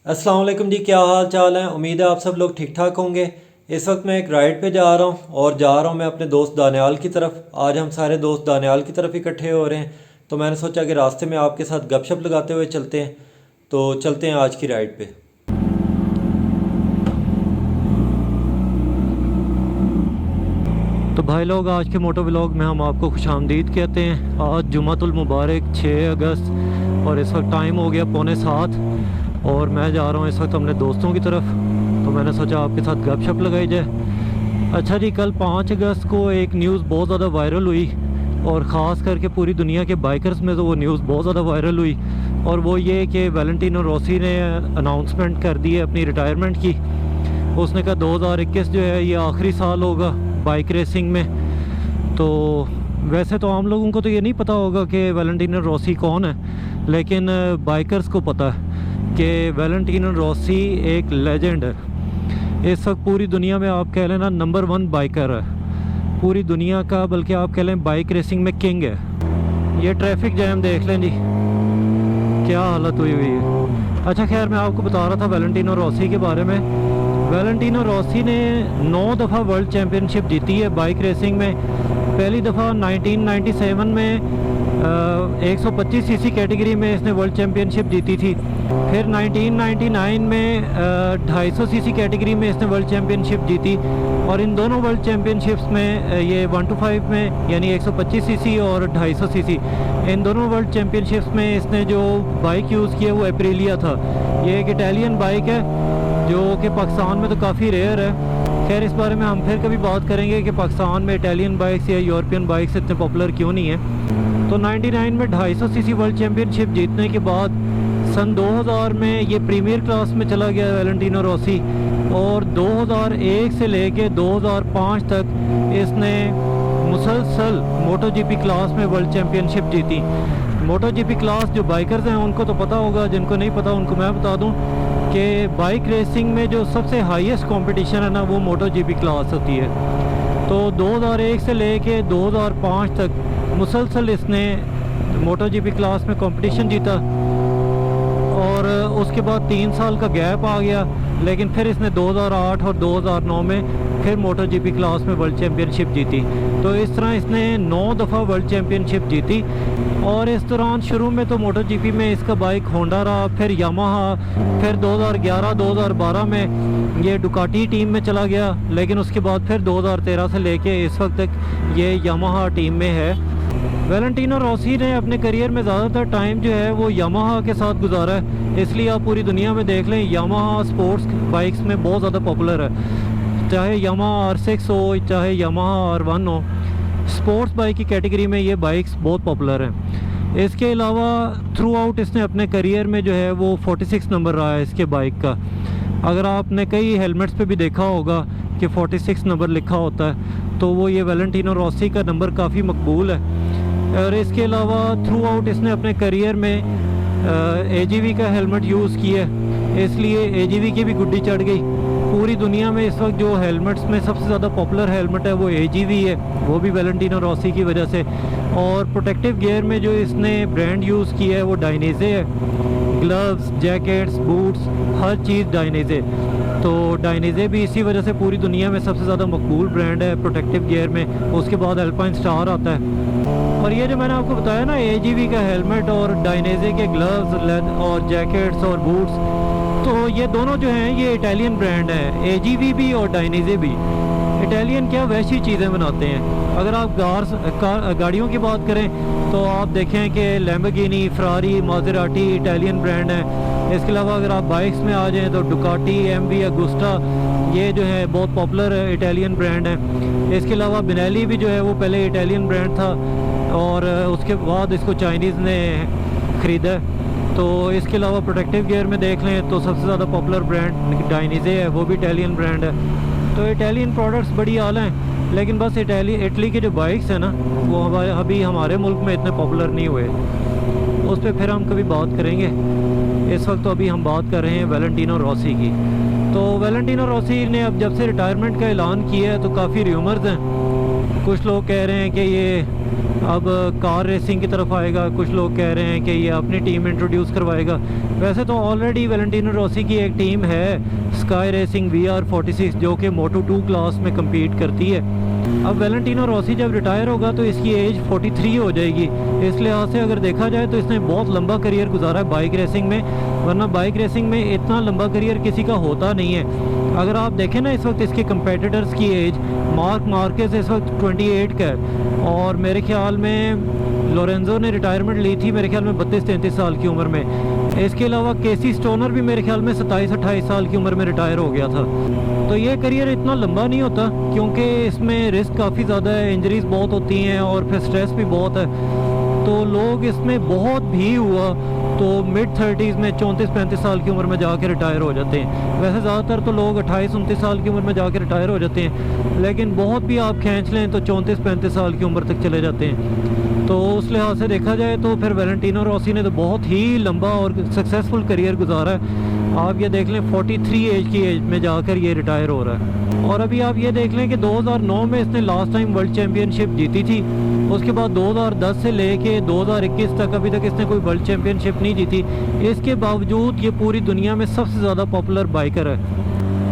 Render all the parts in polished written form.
अस्सलाम वालेकुम जी, क्या हाल चाल है। उम्मीद है आप सब लोग ठीक ठाक होंगे। इस वक्त मैं एक राइड पे जा रहा हूँ और जा रहा हूँ मैं अपने दोस्त दानियाल की तरफ। आज हम सारे दोस्त दानियाल की तरफ इकट्ठे हो रहे हैं, तो मैंने सोचा कि रास्ते में आपके साथ गपशप लगाते हुए चलते हैं। तो चलते हैं आज की राइड पे। तो भाई लोग, आज के मोटो व्लॉग में हम आपको खुशामदीद कहते हैं। आज जुमातुल मुबारक 6 अगस्त और इस वक्त टाइम हो गया 6:45 और मैं जा रहा हूँ इस वक्त अपने दोस्तों की तरफ। तो मैंने सोचा आपके साथ गपशप लगाई जाए। अच्छा जी, कल 5 अगस्त को एक न्यूज़ बहुत ज़्यादा वायरल हुई और ख़ास करके पूरी दुनिया के बाइकर्स में तो वो न्यूज़ बहुत ज़्यादा वायरल हुई। और वो ये कि वैलेंटिनो रोसी ने अनाउंसमेंट कर दी है अपनी रिटायरमेंट की। उसने कहा 2021 जो है ये आखिरी साल होगा बाइक रेसिंग में। तो वैसे तो आम लोगों को तो ये नहीं पता होगा कि वैलेंटिनो रोसी कौन है, लेकिन बाइकर्स को पता है कि वैलेंटिनो रोसी एक लेजेंड है। इस वक्त पूरी दुनिया में आप कह लेना नंबर 1 बाइकर है पूरी दुनिया का, बल्कि आप कह लें बाइक रेसिंग में किंग है। ये ट्रैफिक जैम देख लें जी, क्या हालत हुई हुई है। अच्छा खैर, मैं आपको बता रहा था वैलेंटिनो रोसी के बारे में। वैलेंटिनो रोसी ने 9 दफ़ा वर्ल्ड चैम्पियनशिप जीती है बाइक रेसिंग में। पहली दफ़ा 1997 में 125 सीसी कैटेगरी में इसने वर्ल्ड चैम्पियनशिप जीती थी। फिर 1999 में 250 सीसी कैटेगरी में इसने वर्ल्ड चैम्पियनशिप जीती। और इन दोनों वर्ल्ड चैम्पियनशिप्स में ये 125 में यानी 125 सीसी और 250 सीसी, इन दोनों वर्ल्ड चैम्पियनशिप्स में इसने जो बाइक यूज़ की है वो एप्रिलिया था। ये एक इटालियन बाइक है जो कि पाकिस्तान में तो काफ़ी रेयर है। खैर, इस बारे में हम फिर कभी बात करेंगे कि पाकिस्तान में इटालियन बाइक्स या यूरोपियन बाइक्स इतने पॉपुलर क्यों नहीं है। तो 99 में 250 सीसी वर्ल्ड चैम्पियनशिप जीतने के बाद सन 2000 में ये प्रीमियर क्लास में चला गया वैलेंटिनो रोसी। और 2001 से लेके 2005 तक इसने मुसलसल मोटो जीपी क्लास में वर्ल्ड चैम्पियनशिप जीती। मोटो जीपी क्लास जो बाइकर्स हैं उनको तो पता होगा, जिनको नहीं पता उनको मैं बता दूं कि बाइक रेसिंग में जो सबसे हाईएस्ट कंपटीशन है ना, वो मोटो जीपी क्लास होती है। तो 2001 से लेके 2005 तक मुसलसल इसने मोटो जीपी क्लास में कंपटीशन जीता। और उसके बाद 3 साल का गैप आ गया, लेकिन फिर इसने 2008 और 2009 में फिर मोटो जीपी क्लास में वर्ल्ड चैम्पियनशिप जीती। तो इस तरह इसने 9 दफ़ा वर्ल्ड चैम्पियनशिप जीती। और इस दौरान शुरू में तो मोटो जीपी में इसका बाइक होंडा रहा, फिर यामाहा, फिर 2011-2012 में ये डुकाटी टीम में चला गया। लेकिन उसके बाद फिर 2013 से लेके इस वक्त तक ये यामाहा टीम में है। वैलेंटिनो रोसी ने अपने करियर में ज़्यादातर टाइम जो है वो यामाहा के साथ गुजारा है, इसलिए आप पूरी दुनिया में देख लें यामाहा स्पोर्ट्स बाइक्स में बहुत ज़्यादा पॉपुलर है। चाहे यामाहा R6 हो, चाहे यामाहा R1 हो, स्पोर्ट्स बाइक की कैटेगरी में ये बाइक्स बहुत पॉपुलर हैं। इसके अलावा थ्रू आउट इसने अपने करियर में जो है वो 46 नंबर रहा है इसके बाइक का। अगर आपने कई हेलमेट्स पे भी देखा होगा कि 46 नंबर लिखा होता है, तो वो ये वैलेंटिनो रोसी का नंबर काफ़ी मकबूल है। और इसके अलावा थ्रू आउट इसने अपने करियर में AGV का हेलमेट यूज़ किया, इसलिए AGV की भी गुड्डी चढ़ गई। पूरी दुनिया में इस वक्त जो हेलमेट्स में सबसे ज़्यादा पॉपुलर हेलमेट है वो AGV है, वो भी वैलेंटिनो रोसी की वजह से। और प्रोटेक्टिव गियर में जो इसने ब्रांड यूज़ किया है वो डायनेजे है। ग्लव्स, जैकेट्स, बूट्स, हर चीज़ डायनेजे। तो डायनेजे भी इसी वजह से पूरी दुनिया में सबसे ज़्यादा मकबूल ब्रांड है प्रोटेक्टिव गियर में। उसके बाद अल्पाइन स्टार आता है। और ये जो मैंने आपको बताया ना, AGV का हेलमेट और डायनेजे के ग्लव्स और जैकेट्स और बूट्स, तो ये दोनों जो हैं ये इटालियन ब्रांड है। AGV भी और डायनेजे भी। इटालियन क्या वैसी चीज़ें बनाते हैं। अगर आप गाड़ियों की बात करें तो आप देखें कि Lamborghini, Ferrari, Maserati Italian brand है। इसके अलावा अगर आप बाइक्स में आ जाएँ तो डुकाटी, MV, अगुस्टा, ये जो है बहुत पॉपुलर इटालियन ब्रांड है। इसके अलावा बिनेली भी जो है वो पहले इटालियन ब्रांड था और उसके बाद इसको चाइनीज़ ने ख़रीदा। तो इसके अलावा प्रोटेक्टिव गियर में देख लें तो सबसे ज़्यादा पॉपुलर ब्रांड डायनेजे है, वो भी इटालियन ब्रांड है। तो इटालियन प्रोडक्ट्स बड़ी आला हैं, लेकिन बस इटली के जो बाइक्स हैं ना वो अभी हमारे मुल्क में इतने पॉपुलर नहीं हुए। उस पर फिर हम कभी बात करेंगे। इस वक्त तो अभी हम बात कर रहे हैं वैलेंटिनो रोसी की। तो वैलेंटिनो रोसी ने अब जब से रिटायरमेंट का ऐलान किया है तो काफ़ी र्यूमर्स हैं कुछ लोग कह रहे हैं कि ये अब कार रेसिंग की तरफ आएगा, कुछ लोग कह रहे हैं कि ये अपनी टीम इंट्रोड्यूस करवाएगा। वैसे तो ऑलरेडी वैलेंटिनो रोसी की एक टीम है स्काई रेसिंग VR46 जो कि Moto2 क्लास में कम्पीट करती है। अब वैलेंटिनो रोसी जब रिटायर होगा तो इसकी एज 43 हो जाएगी। इस लिहाज से अगर देखा जाए तो इसने बहुत लंबा करियर गुजारा है बाइक रेसिंग में, वरना बाइक रेसिंग में इतना लंबा करियर किसी का होता नहीं है। अगर आप देखें ना इस वक्त इसके कंपेटिटर्स की एज, मार्क मार्केस इस वक्त 28 का है और मेरे ख्याल में लोरेंजो ने रिटायरमेंट ली थी मेरे ख्याल में 32-33 साल की उम्र में। इसके अलावा केसी स्टोनर भी मेरे ख्याल में 27-28 साल की उम्र में रिटायर हो गया था। तो ये करियर इतना लंबा नहीं होता क्योंकि इसमें रिस्क काफ़ी ज़्यादा है, इंजरीज बहुत होती हैं और फिर स्ट्रेस भी बहुत है। तो लोग इसमें बहुत भी हुआ तो मिड 30s में 34-35 साल की उम्र में जाके रिटायर हो जाते हैं। वैसे ज़्यादातर तो लोग 28-29 साल की उम्र में जाके रिटायर हो जाते हैं, लेकिन बहुत भी आप खींच लें तो 34-35 साल की उम्र तक चले जाते हैं। तो उस लिहाज से देखा जाए तो फिर वैलेंटिनो रोसी ने तो बहुत ही लंबा और सक्सेसफुल करियर गुजारा है। आप ये देख लें 43 एज की एज में जाकर ये रिटायर हो रहा है। और अभी आप ये देख लें कि 2009 में इसने लास्ट टाइम वर्ल्ड चैम्पियनशिप जीती थी, उसके बाद 2010 से लेके 2021 तक अभी तक इसने कोई वर्ल्ड चैम्पियनशिप नहीं जीती। इसके बावजूद ये पूरी दुनिया में सबसे ज़्यादा पॉपुलर बाइकर है।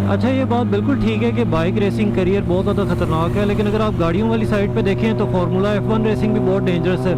अच्छा, ये बात बिल्कुल ठीक है कि बाइक रेसिंग करियर बहुत ज़्यादा ख़तरनाक है, लेकिन अगर आप गाड़ियों वाली साइड पे देखें तो फार्मूला F1 रेसिंग भी बहुत डेंजरस है।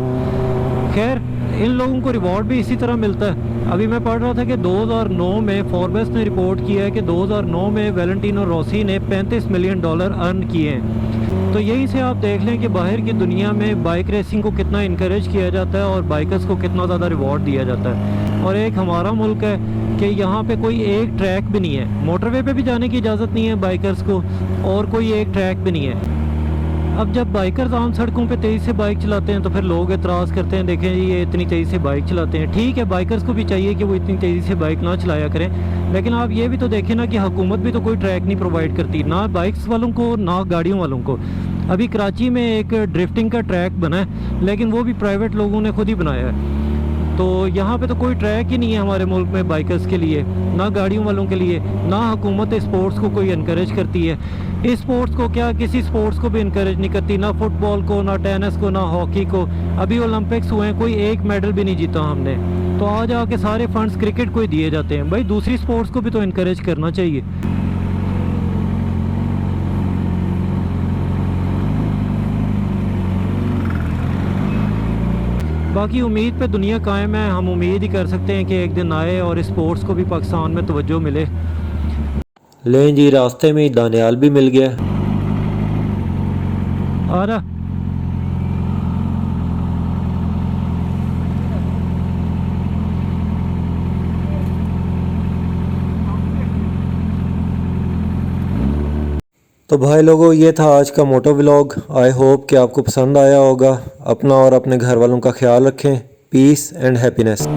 खैर, इन लोगों को रिवॉर्ड भी इसी तरह मिलता है। अभी मैं पढ़ रहा था कि 2009 में फोर्ब्स ने रिपोर्ट किया है कि 2009 में वैलेंटिनो रोसी ने $35 मिलियन अर्न किए हैं। तो यहीं से आप देख लें कि बाहर की दुनिया में बाइक रेसिंग को कितना इनकरेज किया जाता है और बाइकर्स को कितना ज़्यादा रिवॉर्ड दिया जाता है। और एक हमारा मुल्क है कि यहाँ पे कोई एक ट्रैक भी नहीं है, मोटरवे पे भी जाने की इजाज़त नहीं है बाइकर्स को, और कोई एक ट्रैक भी नहीं है। अब जब बाइकर्स आम सड़कों पे तेज़ी से बाइक चलाते हैं तो फिर लोग एतराज़ करते हैं, देखें जी ये इतनी तेज़ी से बाइक चलाते हैं। ठीक है, बाइकर्स को भी चाहिए कि वो इतनी तेज़ी से बाइक ना चलाया करें, लेकिन आप ये भी तो देखें ना कि हुकूमत भी तो कोई ट्रैक नहीं प्रोवाइड करती, ना बाइक्स वालों को ना गाड़ियों वालों को। अभी कराची में एक ड्रिफ्टिंग का ट्रैक बना है, लेकिन वो भी प्राइवेट लोगों ने खुद ही बनाया है। तो यहाँ पे तो कोई ट्रैक ही नहीं है हमारे मुल्क में बाइकर्स के लिए, ना गाड़ियों वालों के लिए, ना हुकूमत स्पोर्ट्स को कोई इनकरेज करती है। इस स्पोर्ट्स को क्या, किसी स्पोर्ट्स को भी इनकरेज नहीं करती, ना फुटबॉल को, ना टेनिस को, ना हॉकी को। अभी ओलंपिक्स हुए हैं, कोई एक मेडल भी नहीं जीता हमने, तो आज आके सारे फंड्स क्रिकेट को ही दिए जाते हैं। भाई दूसरी स्पोर्ट्स को भी तो इनकरेज करना चाहिए। बाकी उम्मीद पे दुनिया कायम है, हम उम्मीद ही कर सकते हैं कि एक दिन आए और स्पोर्ट्स को भी पाकिस्तान में तवज्जो मिले। लें जी, रास्ते में ही दानियाल भी मिल गया। आ रहा तो भाई लोगों, ये था आज का मोटो व्लॉग। आई होप कि आपको पसंद आया होगा। अपना और अपने घर वालों का ख्याल रखें। Peace and happiness.